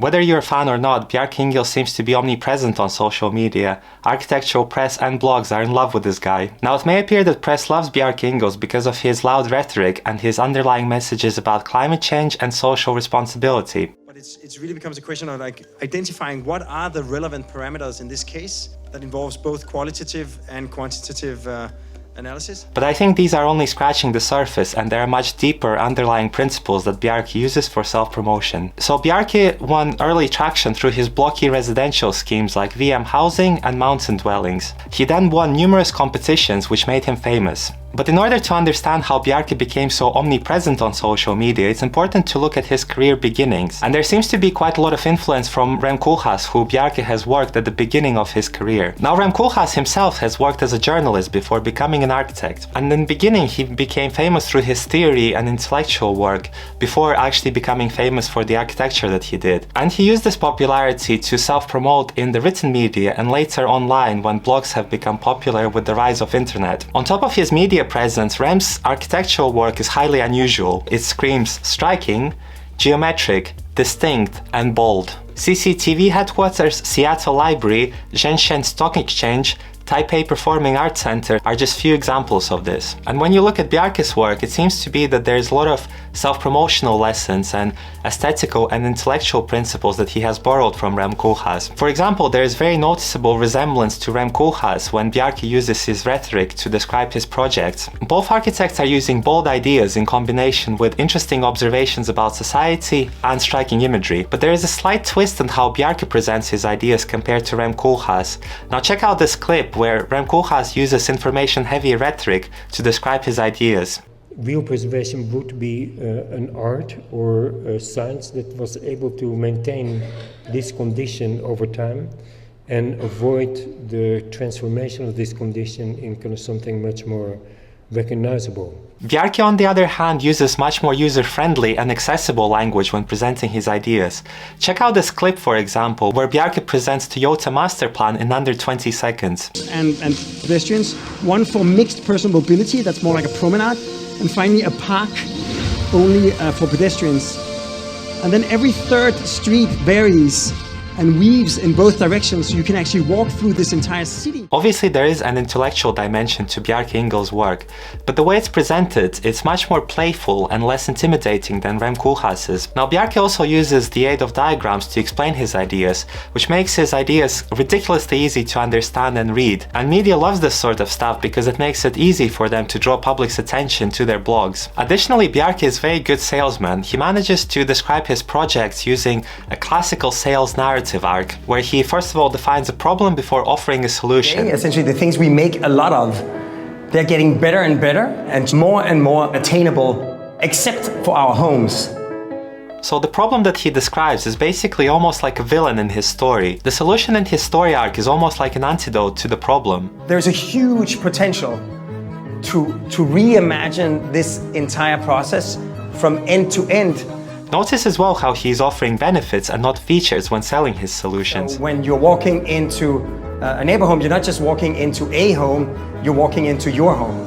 Whether you're a fan or not, Bjarke Ingels seems to be omnipresent on social media. Architectural press and blogs are in love with this guy. Now, it may appear that press loves Bjarke Ingels because of his loud rhetoric and his underlying messages about climate change and social responsibility. But it really becomes a question of like identifying what are the relevant parameters in this case that involves both qualitative and quantitative analysis. But I think these are only scratching the surface, and there are much deeper underlying principles that Bjarke uses for self-promotion. So Bjarke won early traction through his blocky residential schemes like VM housing and mountain dwellings. He then won numerous competitions which made him famous. But in order to understand how Bjarke became so omnipresent on social media, it's important to look at his career beginnings. And there seems to be quite a lot of influence from Rem Koolhaas, who Bjarke has worked at the beginning of his career. Now, Rem Koolhaas himself has worked as a journalist before becoming an architect. And in the beginning, he became famous through his theory and intellectual work, before actually becoming famous for the architecture that he did. And he used this popularity to self-promote in the written media and later online when blogs have become popular with the rise of internet. On top of his media presence, Rem's architectural work is highly unusual. It screams striking, geometric, distinct, and bold. CCTV headquarters, Seattle Library, Shenzhen Stock Exchange, Taipei Performing Arts Center are just few examples of this. And when you look at Bjarke's work, it seems to be that there's a lot of self-promotional lessons and aesthetical and intellectual principles that he has borrowed from Rem Koolhaas. For example, there is very noticeable resemblance to Rem Koolhaas when Bjarke uses his rhetoric to describe his projects. Both architects are using bold ideas in combination with interesting observations about society and striking imagery. But there is a slight twist in how Bjarke presents his ideas compared to Rem Koolhaas. Now check out this clip where Rem Koolhaas uses information-heavy rhetoric to describe his ideas. Real preservation would be an art or a science that was able to maintain this condition over time and avoid the transformation of this condition into something much more recognizable. Bjarke, on the other hand, uses much more user-friendly and accessible language when presenting his ideas. Check out this clip, for example, where Bjarke presents Toyota master plan in under 20 seconds. And pedestrians, one for mixed personal mobility, that's more like a promenade, and finally a park only for pedestrians. And then every third street varies and weaves in both directions, so you can actually walk through this entire city. Obviously, there is an intellectual dimension to Bjarke Ingels' work, but the way it's presented, it's much more playful and less intimidating than Rem Koolhaas's. Now, Bjarke also uses the aid of diagrams to explain his ideas, which makes his ideas ridiculously easy to understand and read. And media loves this sort of stuff because it makes it easy for them to draw public's attention to their blogs. Additionally, Bjarke is a very good salesman. He manages to describe his projects using a classical sales narrative arc, where he first of all defines a problem before offering a solution. Essentially, the things we make a lot of, they're getting better and more attainable, except for our homes. So the problem that he describes is basically almost like a villain in his story. The solution in his story arc is almost like an antidote to the problem. There's a huge potential to reimagine this entire process from end to end. Notice as well how he's offering benefits and not features when selling his solutions. So when you're walking into a neighbor home, you're not just walking into a home, you're walking into your home.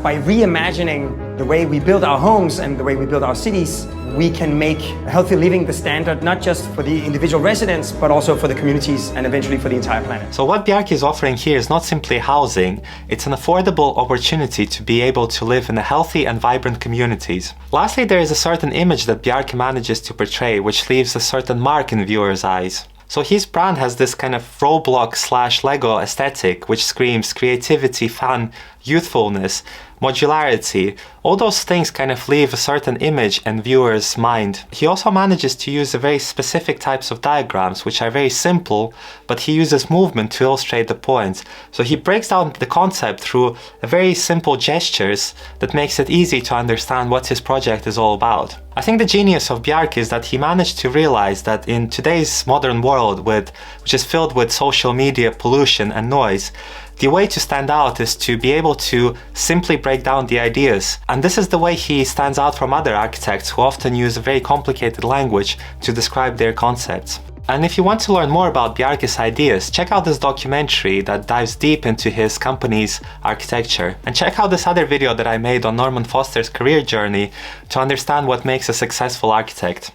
By reimagining the way we build our homes and the way we build our cities, we can make healthy living the standard, not just for the individual residents, but also for the communities and eventually for the entire planet. So what Bjarke is offering here is not simply housing, it's an affordable opportunity to be able to live in a healthy and vibrant communities. Lastly, there is a certain image that Bjarke manages to portray, which leaves a certain mark in viewers' eyes. So his brand has this kind of Roblox/Lego aesthetic, which screams creativity, fun, youthfulness, modularity. All those things kind of leave a certain image in viewers' mind. He also manages to use a very specific types of diagrams, which are very simple, but he uses movement to illustrate the points. So he breaks down the concept through a very simple gestures that makes it easy to understand what his project is all about. I think the genius of Bjarke is that he managed to realize that in today's modern world, which is filled with social media pollution and noise, the way to stand out is to be able to simply break down the ideas. And this is the way he stands out from other architects who often use a very complicated language to describe their concepts. And if you want to learn more about Bjarke's ideas, check out this documentary that dives deep into his company's architecture. And check out this other video that I made on Norman Foster's career journey to understand what makes a successful architect.